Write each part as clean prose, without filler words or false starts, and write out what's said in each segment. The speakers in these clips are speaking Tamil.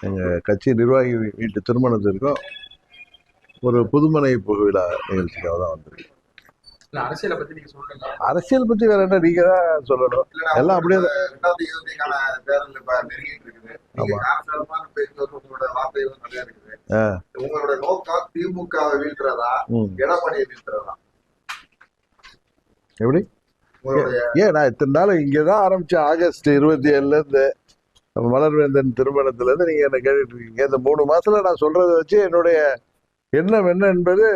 எங்கள் கட்சி நிர்வாகி வீட்டு திருமணத்திற்கும் ஒரு புதுமனை விழா நிகழ்ச்சிக்காக தான் வந்திருக்கு. அரசியலை பத்தி நீங்க சொல்லுங்க. அரசியல் பத்தி வேற என்ன, நீங்க தான் சொல்லணும். எல்லாம் அப்படியே உங்களோட நோக்கம் திமுக வீழ்த்துறதா எடப்பாடியை வீழ்த்துறதா? எப்படி? ஏன் நான் இத்தனை நாள் இங்கதான் ஆரம்பிச்சேன். ஆகஸ்ட் 27 இருந்து மலர்வேந்தன் திருமணத்துல இருந்து நீங்க என்ன கேட்டுட்டு இருக்கீங்க. இந்த 3 மாசத்துல நான் சொல்றதை வச்சு என்னுடைய எண்ணம் என்ன என்பது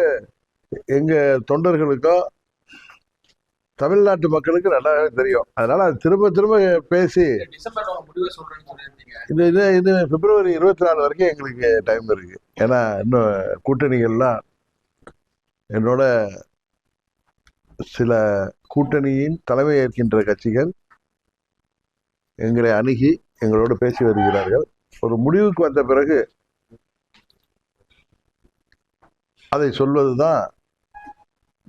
எங்க தொண்டர்களுக்கோ தமிழ்நாட்டு மக்களுக்கு நல்லாவே தெரியும். அதனால அது திரும்ப திரும்ப பேசி இது பிப்ரவரி 24 வரைக்கும் எங்களுக்கு டைம் இருக்கு. ஏன்னா இன்னும் கூட்டணிகள்லாம் என்னோட சில கூட்டணியின் தலைமை ஏற்கின்ற கட்சிகள் எங்களை அணுகி எங்களோடு பேசி வருகிறார்கள். ஒரு முடிவுக்கு வந்த பிறகு அதை சொல்வதுதான்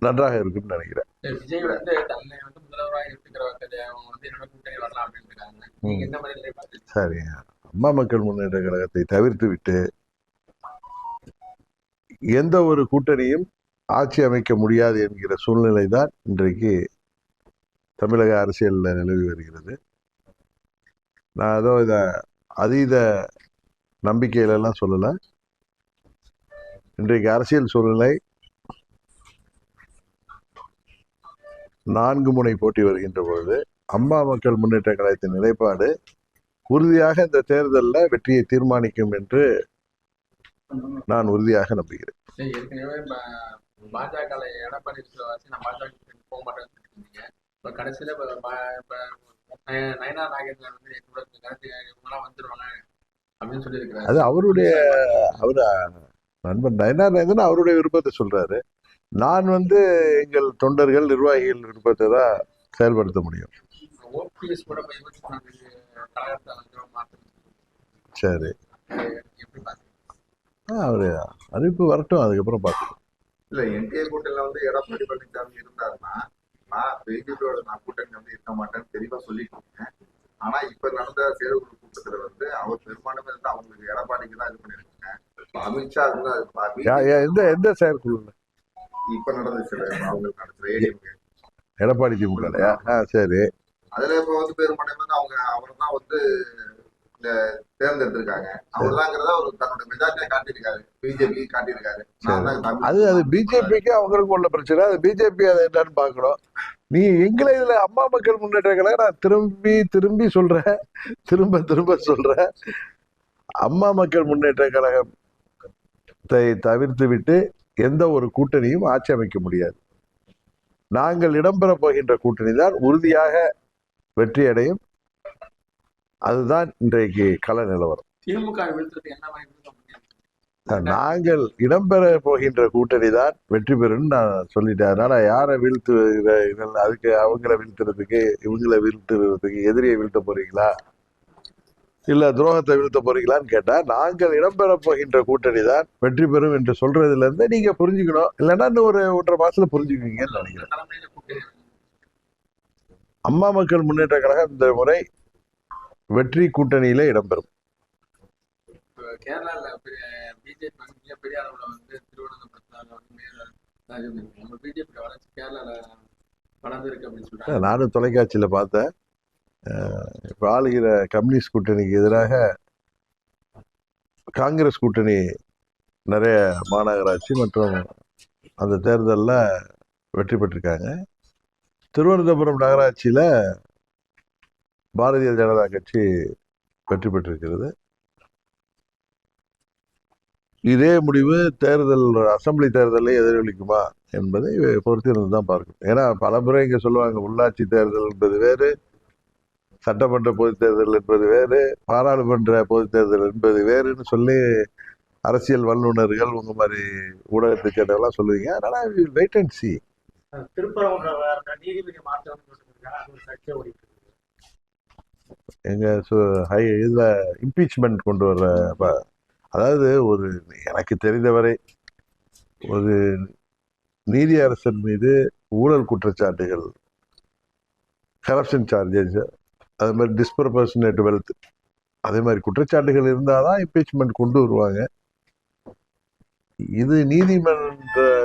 நன்றாக இருக்குன்னு நினைக்கிறேன். விஜய் வந்து தன்னை வந்து முதல்வராக இருக்கிற அவங்க வந்து என்னோட கூட்டணி வரலாம் அப்படின்னு இருக்காங்க. நீங்க என்ன மாதிரி? சரி, அம்மா மக்கள் முன்னேற்ற கழகத்தை தவிர்த்து விட்டு எந்த ஒரு கூட்டணியும் ஆட்சி அமைக்க முடியாது என்கிற சூழ்நிலை தான் இன்றைக்கு தமிழக அரசியலில் நிலவி வருகிறது. நான் ஏதோ இதை அதீத நம்பிக்கையிலெல்லாம் சொல்லலை. இன்றைக்கு அரசியல் சூழ்நிலை 4 முனை போட்டி வருகின்ற பொழுது அம்மா மக்கள் முன்னேற்ற கழகத்தின் நிலைப்பாடு உறுதியாக இந்த தேர்தலில் வெற்றியை தீர்மானிக்கும் என்று நான் உறுதியாக நம்புகிறேன். ஏற்கனவே பாஜக எடப்பாடி போக மாட்டேன்னு கடைசியில நயனா நாகேந்திரன் வந்து இவங்கெல்லாம் வந்துருவாங்க அப்படின்னு சொல்லியிருக்கிறாரு. அது அவருடைய நண்பன் நயனா நாகேந்திரன் அவருடைய விருப்பத்தை சொல்றாரு. நான் வந்து எங்கள் தொண்டர்கள் நிர்வாகிகள் விருப்பத்தை தான் செயல்படுத்த முடியும். சரி, அவரு அறிவிப்பு வரட்டும், அதுக்கப்புறம் பார்க்கலாம். இல்ல என்டிஏ கூட்டணியில வந்து எடப்பாடி பழனிசாமி இருந்தாருன்னா நான் பிஜேபியோட கூட்டணி வந்து இருக்க மாட்டேன்னு தெளிவா சொல்லிட்டு இருக்கேன். ஆனா இப்ப நடந்த செயற்குழு கூட்டத்துல வந்து அவர் பெரும்பான்மை வந்து அவங்களுக்கு எடப்பாடிக்கு தான் இது பண்ணிருக்காங்க. அமித்ஷா எந்த செயற்குழு இப்ப நடந்துச்சு அவங்களுக்கு நடத்துற எடப்பாடி திமுக. சரி, அதுல இப்ப வந்து பெரும்பான்மை வந்து அவர் தான் வந்து தேர்ந்தெடுத்திருக்காங்க. அவர்தாங்கிறத ஒரு தன்னுடைய மெஜாரிட்டியா காட்டியிருக்காரு, பிஜேபி காட்டியிருக்காரு. அது பிஜேபிக்கு அவங்களுக்கு உள்ள பிரச்சனை. அது பிஜேபி அதை என்னன்னு பாக்கணும். நீ எங்களை இதுல அம்மா மக்கள் முன்னேற்ற கழகம் நான் திரும்பி சொல்றேன், திரும்ப சொல்றேன். அம்மா மக்கள் முன்னேற்ற கழகத்தை தவிர்த்து விட்டு எந்த ஒரு கூட்டணியும் ஆட்சி அமைக்க முடியாது. நாங்கள் இடம்பெற போகின்ற கூட்டணி தான் உறுதியாக வெற்றி அடையும். அதுதான் இன்றைக்கு கள நிலவரம். நாங்கள் இடம்பெற போகின்ற கூட்டணி தான் வெற்றி பெறும் நான் சொல்லிட்டேன். அதனால யாரை அதுக்கு அவங்கள வீழ்த்துறதுக்கு இவங்களை வீழ்த்துறதுக்கு எதிரியை வீழ்த்த போறீங்களா இல்ல துரோகத்தை வீழ்த்த போறீங்களான்னு கேட்டா நாங்கள் இடம்பெற போகின்ற கூட்டணி தான் வெற்றி பெறும் என்று சொல்றதுல இருந்து நீங்க புரிஞ்சுக்கணும். இல்லைன்னா இன்னும் ஒரு 1.5 மாசத்துல புரிஞ்சுக்குவீங்கன்னு நினைக்கிறேன். அம்மா மக்கள் முன்னேற்ற கழகம் இந்த முறை வெற்றி கூட்டணியில இடம்பெறும். நானும் தொலைக்காட்சியில பார்த்தேன். இப்ப ஆளுகிற கம்யூனிஸ்ட் கூட்டணிக்கு எதிராக காங்கிரஸ் கூட்டணி நிறைய மாநகராட்சி மற்றும் அந்த தேர்தலில் வெற்றி பெற்றிருக்காங்க. திருவனந்தபுரம் நகராட்சியில பாரதிய ஜனதா கட்சி வெற்றி பெற்றிருக்கிறது. இதே முடிவு அசம்பிளி தேர்தலில் எதிரொலிக்குமா என்பதை பொறுத்திருந்து தான் பார்க்கணும். ஏன்னா பல முறை இங்க சொல்லுவாங்க உள்ளாட்சி தேர்தல் என்பது வேறு, சட்டமன்ற பொதுத் தேர்தல் என்பது வேறு, பாராளுமன்ற பொதுத் தேர்தல் என்பது வேறுன்னு சொல்லி அரசியல் வல்லுநர்கள் உங்க மாதிரி ஊடகத்தை சேர்ந்தவெல்லாம் சொல்லுவீங்க. அதனால வெயிட் அண்ட் சி. எங்க இதுல இம்பீச்மெண்ட் கொண்டு வர்ற, அதாவது எனக்கு தெரிந்தவரை ஒரு நீதி அரசன் மீது ஊழல் அதே மாதிரி குற்றச்சாட்டுகள் இருந்தாதான் இம்பீச்மெண்ட் கொண்டு வருவாங்க. இது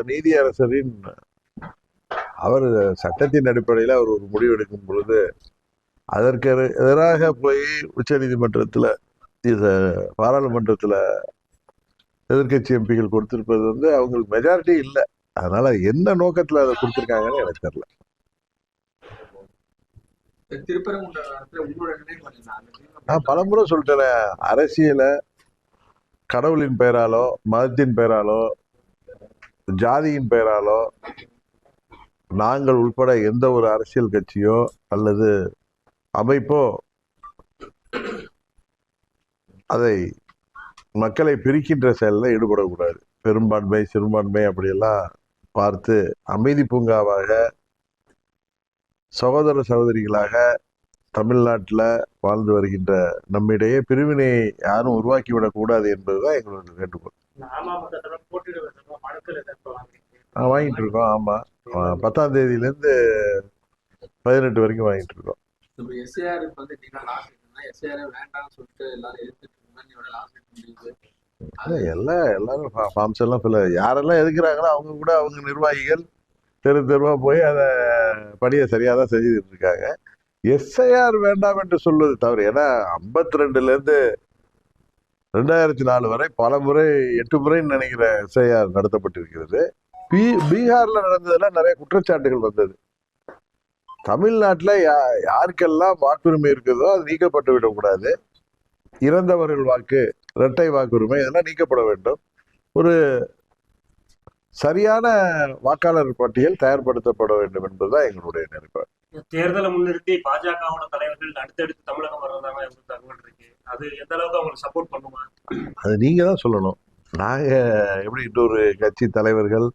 நீதியரசரின் அவர் சட்டத்தின் அடிப்படையில் அவர் ஒரு முடிவு எடுக்கும் பொழுது அதற்கு எதிராக போய் உச்ச நீதிமன்றத்துல பாராளுமன்றத்துல எதிர்கட்சி எம்பிகள் கொடுத்திருப்பது அவங்களுக்கு மெஜாரிட்டி இல்லை. அதனால என்ன நோக்கத்துல அதை கொடுத்திருக்காங்கன்னு எனக்கு தெரியல. நான் பலமுறை சொல்லிட்டேன், அரசியல கடவுளின் பெயராலோ மதத்தின் பெயராலோ ஜாதியின் பெயராலோ நாங்கள் உட்பட எந்த ஒரு அரசியல் கட்சியோ அல்லது அமைப்போ அதை மக்களை பிரிக்கின்ற செயலில் ஈடுபடக்கூடாது. பெரும்பான்மை சிறுபான்மை அப்படியெல்லாம் பார்த்து அமைதி பூங்காவாக சகோதர சகோதரிகளாக தமிழ்நாட்டில் வாழ்ந்து வருகின்ற நம்மிடையே பிரிவினை யாரும் உருவாக்கிவிடக் கூடாது என்பதுதான் எங்களோட வேண்டுகோள். வாங்கிட்டு இருக்கோம். ஆமா, 10ஆம் தேதியிலேருந்து 18 வரைக்கும் வாங்கிட்டு இருக்கோம். எல்லாரும் ஃபார்ம்ஸ் எல்லாம் யாரெல்லாம் எதுக்குறாங்களோ அவங்க கூட அவங்க நிர்வாகிகள் தெருவா போய் அதை பணியை சரியாக தான் செஞ்சுட்டு இருக்காங்க. எஸ்ஐஆர் வேண்டாம் என்று சொல்வது தவறு. ஏன்னா 52லேருந்து 2004 வரை பல முறை 8 முறைன்னு நினைக்கிற எஸ்ஐஆர் நடத்தப்பட்டிருக்கிறது. பீகார்ல நடந்ததெல்லாம் நிறைய குற்றச்சாட்டுகள் வந்தது. தமிழ்நாட்டில் யாருக்கெல்லாம் வாக்குரிமை இருக்குதோ அது நீக்கப்பட்டு விடக்கூடாது. இறந்தவர்கள் வாக்கு, இரட்டை வாக்குரிமை இதெல்லாம் நீக்கப்பட வேண்டும். ஒரு சரியான வாக்காளர் பட்டியல் தயார்படுத்தப்பட வேண்டும் என்பதுதான் எங்களுடைய நினைப்பு. தேர்தலை முன்னிறுத்தி பாஜகவோட தலைவர்கள் அடுத்தடுத்து தமிழகம் வர்றதாக தகவல் இருக்கு. அது எந்த அளவுக்கு அவங்களுக்கு சப்போர்ட் பண்ணுமா? அது நீங்க தான் சொல்லணும். நாங்க எப்படி இன்னொரு கட்சி தலைவர்கள்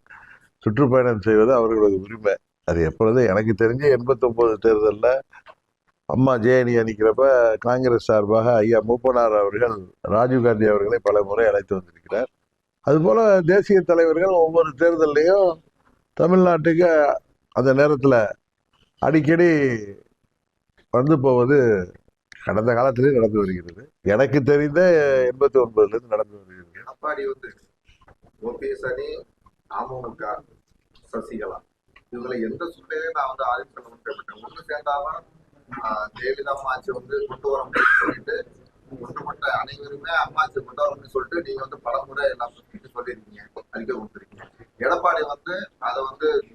சுற்றுப்பயணம் செய்வது அவர்களது உரிமை. அது எப்பொழுது எனக்கு தெரிஞ்சு 89 தேர்தலில் அம்மா ஜேஎனி அணிக்கிறப்ப காங்கிரஸ் சார்பாக ஐயா மூப்பனார் அவர்கள் ராஜீவ்காந்தி அவர்களை பல முறை அழைத்து வந்திருக்கிறார். அதுபோல தேசிய தலைவர்கள் ஒவ்வொரு தேர்தலையும் தமிழ்நாட்டுக்கு அந்த நேரத்தில் அடிக்கடி வந்து போவது கடந்த காலத்திலே நடந்து வருகிறது. எனக்கு தெரிந்த 89லேருந்து நடந்து வருகிறது. அப்பாடி ஓபிஎஸ் அணி, அமமுக, சசிகலா இவங்களை எந்த சூழ்நிலையும் நான் ஆதிக்கம் பண்ண ஒண்ணு சேர்ந்தாலும் ஜெயலலிதா அம்மாச்சி கொண்டு வர முடியும்னு சொல்லிட்டு ஒன்றுபட்ட அனைவருமே அம்மாச்சி கொண்டு வரணும்னு சொல்லிட்டு நீங்க பலமுறை எல்லாம் சொல்லியிருக்கீங்க, அறிக்கை கொடுத்துருக்கீங்க. எடப்பாடி அதை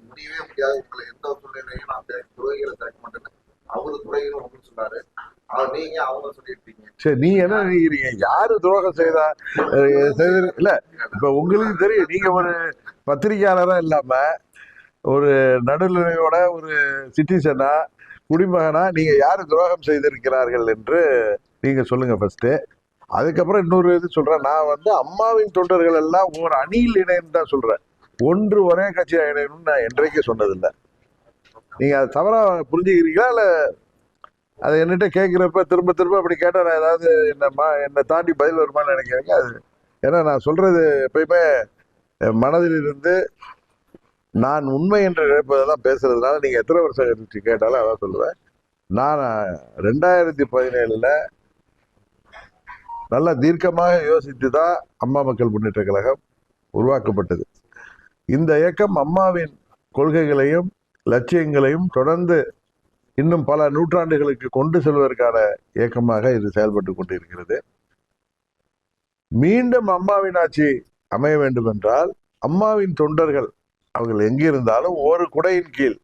முடியவே முடியாது, உங்களை எந்த ஒரு சூழ்நிலையும் நான் துறைகளை திறக்க மாட்டேன்னு அவரு துறைகளும் உங்களுக்கு சொன்னாரு. நீங்க அவங்க சொல்லியிருக்கீங்க. சரி, நீ என்ன நினைக்கிறீங்க? யாரு துரோகம் செய்தா இல்ல? இப்ப உங்களுக்கு தெரியும், நீங்க ஒரு பத்திரிகையாளரா இல்லாம ஒரு நடுநிலையோட ஒரு சிட்டிசனா குடிமகனா நீங்க யாரு துரோகம் செய்திருக்கிறார்கள் என்று நீங்க சொல்லுங்க ஃபர்ஸ்ட். அதுக்கப்புறம் இன்னொரு இது சொல்றேன். நான் அம்மாவின் தொண்டர்கள் எல்லாம் ஒரு அணியில் இணைன்னு தான் சொல்றேன். ஒன்று ஒரே கட்சியா இணையணும்னு நான் என்றைக்கு சொன்னதில்லை. நீங்க அதை தவறா புரிஞ்சுக்கிறீங்களா? இல்ல அதை என்கிட்ட கேட்கிறப்ப திரும்ப திரும்ப அப்படி கேட்டா நான் ஏதாவது என்னை தாண்டி பதில் வருமானு நினைக்கிறேங்க. அது ஏன்னா நான் சொல்றது எப்பயுமே மனதில் இருந்து நான் உண்மை என்று நினைப்பதெல்லாம் பேசுறதுனால நீங்க எத்தனை வருஷம் கழிச்சு கேட்டாலும் அதான் சொல்லுவேன். நான் 2017 நல்ல தீர்க்கமாக யோசித்து தான் அம்மா மக்கள் முன்னேற்ற கழகம் உருவாக்கப்பட்டது. இந்த இயக்கம் அம்மாவின் கொள்கைகளையும் லட்சியங்களையும் தொடர்ந்து இன்னும் பல நூற்றாண்டுகளுக்கு கொண்டு செல்வதற்கான இயக்கமாக இது செயல்பட்டு கொண்டிருக்கிறது. மீண்டும் அம்மாவின் ஆட்சி அமைய வேண்டும் என்றால் அம்மாவின் தொண்டர்கள் அவர்கள் எங்கிருந்தாலும் ஒரு குடையின் கீழ்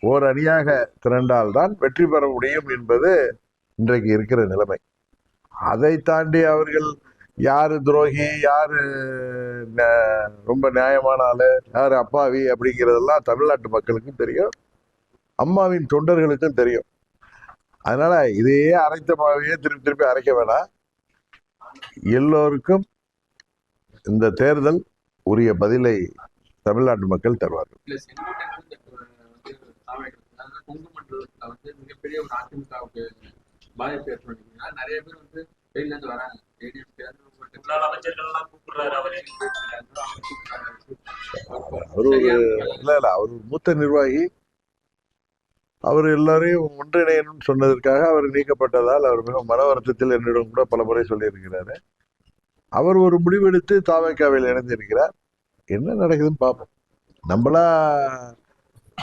ஓர் அணியாக திரண்டால்தான் வெற்றி பெற முடியும் என்பது இன்றைக்கு இருக்கிற நிலைமை. அதை தாண்டி அவர்கள் யாரு துரோகி, யாரு ரொம்ப நியாயமான ஆளு, யாரு அப்பாவி அப்படிங்கிறதெல்லாம் தமிழ்நாட்டு மக்களுக்கும் தெரியும், அம்மாவின் தொண்டர்களுக்கும் தெரியும். அதனால இதையே அரைத்த மாவையே திருப்பி திருப்பி அரைக்க வேணாம். எல்லோருக்கும் இந்த தேர்தல் உரிய பதிலை தமிழ்நாட்டு மக்கள் தருவார்கள். மிகப்பெரிய ஒரு அதிமுகவுக்கு பாதிப்பு ஏற்படுத்தினா நிறைய பேர் வெளியில இருந்து வராங்க. அவர் ஒரு மூத்த நிர்வாகி. அவர் எல்லாரையும் ஒன்றிணையணும்னு சொன்னதற்காக அவர் நீக்கப்பட்டதால் அவர் மிக மன வருத்தத்தில் என்னிடம் கூட பல முறை சொல்லியிருக்கிறாரு. அவர் ஒரு முடிவெடுத்து தாவேக்காவில் இணைந்திருக்கிறார். என்ன நடக்குதுன்னு பார்ப்போம். நம்மளா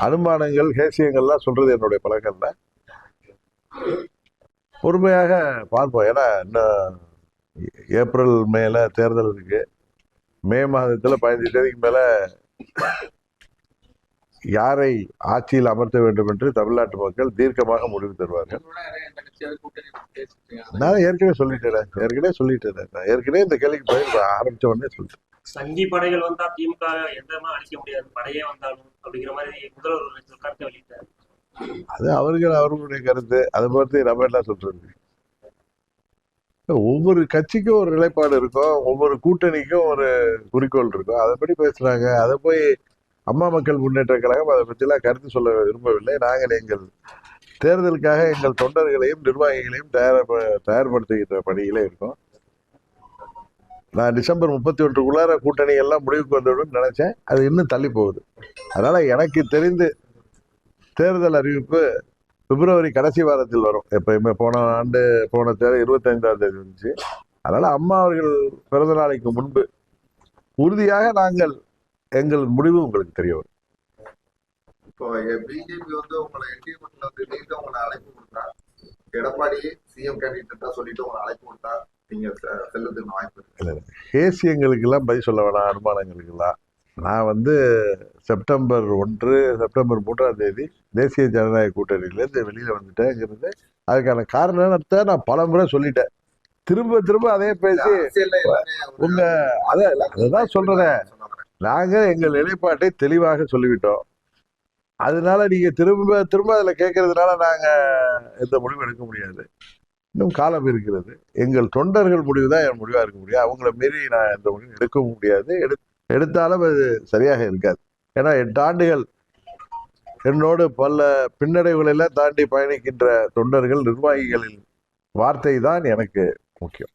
அனுமானங்கள் ஹேசியங்கள்லாம் சொல்றது என்னுடைய பழக்கம்ல. பொறுமையாக பார்ப்போம். ஏன்னா இன்னும் ஏப்ரல் மேல தேர்தல் இருக்கு. மே மாதத்துல 15 தேதிக்கு மேல யாரை ஆட்சியில் அமர்த்த வேண்டும் என்று தமிழ்நாட்டு மக்கள் தீர்க்கமாக முடிவு தருவார்கள். இந்த கட்சியாவது கூட்டணி பேசிட்டு இருக்காங்க. நான் ஏற்கனவே சொல்லிட்டேன். நான் ஏற்கனவே இந்த கேள்விக்கு பதில் ஆரம்பிச்ச உடனே சொல்லிட்டேன். சங்கி படைகள் வந்தா திமுக எந்தமா அழிக்க முடியாது, படையே வந்தாலும் அப்படிங்கிற மாதிரி முதல்வர் ஒரு கருத்தை வெளியிட்டார். அது அவர்களுடைய கருத்து. அதை பற்றி நம்ம என்ன சொல்றது? ஒவ்வொரு கட்சிக்கும் ஒரு நிலைப்பாடு இருக்கும், ஒவ்வொரு கூட்டணிக்கும் ஒரு குறிக்கோள் இருக்கும். அதைப்படி பேசுறாங்க. அதை போய் அம்மா மக்கள் முன்னேற்ற கழகம் அதை பற்றிலாம் கருத்து சொல்ல விரும்பவில்லை. நாங்கள் எங்கள் தேர்தலுக்காக எங்கள் தொண்டர்களையும் நிர்வாகிகளையும் தயார்படுத்துகின்ற பணியிலே இருக்கோம். நான் டிசம்பர் 31க்குள்ளார கூட்டணி எல்லாம் முடிவுக்கு வந்துவிடும் நினைச்சேன். அது இன்னும் தள்ளி போகுது. அதனால எனக்கு தெரிந்து தேர்தல் அறிவிப்பு பிப்ரவரி கடைசி வாரத்தில் வரும். எப்பயுமே போன தேதி 25ஆம் தேதி வந்துச்சு. அதனால அம்மா அவர்கள் பிறந்த நாளைக்கு முன்பு உறுதியாக நாங்கள் எங்கள் முடிவு உங்களுக்கு தெரிய வரும். இப்போ பிஜேபி வந்து உங்களை என்டிஏ கூட்டணியில வந்து நீங்க உங்களை அழைப்பு கொடுத்தா, எடப்பாடி சிஎம் கேண்டிடேட்டா சொல்லிட்டு உங்களை அழைப்பு கொடுத்தா நீங்க செல்லுறதுக்கு வாய்ப்பு இருக்கு? ஹேசியங்களுக்கெல்லாம் பதில் சொல்ல வேணாம், அனுமானங்களுக்கெல்லாம். நான் வந்து செப்டம்பர் 3ஆம் தேதி தேசிய ஜனநாயக கூட்டணியிலேருந்து வெளியில வந்துட்டேங்கிறது அதுக்கான காரணத்தை நான் பல முறை சொல்லிட்டேன். திரும்ப அதே பேசி உங்க அதான் சொல்றேன். நாங்க எங்கள் நிலைப்பாட்டை தெளிவாக சொல்லிவிட்டோம். அதனால நீங்க திரும்ப அதுல கேட்கறதுனால நாங்க எந்த முடிவும் எடுக்க முடியாது. இன்னும் காலம் இருக்கிறது. எங்கள் தொண்டர்கள் முடிவு தான் என் முடிவா இருக்க முடியும். அவங்கள மீறி நான் எந்த முடிவும் எடுக்கவும் முடியாது. எடுத்தாலும் அது சரியாக இருக்காது. ஏன்னா 8 ஆண்டுகள் என்னோடு பல பின்னடைவுகளெல்லாம் தாண்டி பயணிக்கின்ற தொண்டர்கள், நிர்வாகிகளின் வார்த்தை தான் எனக்கு முக்கியம்.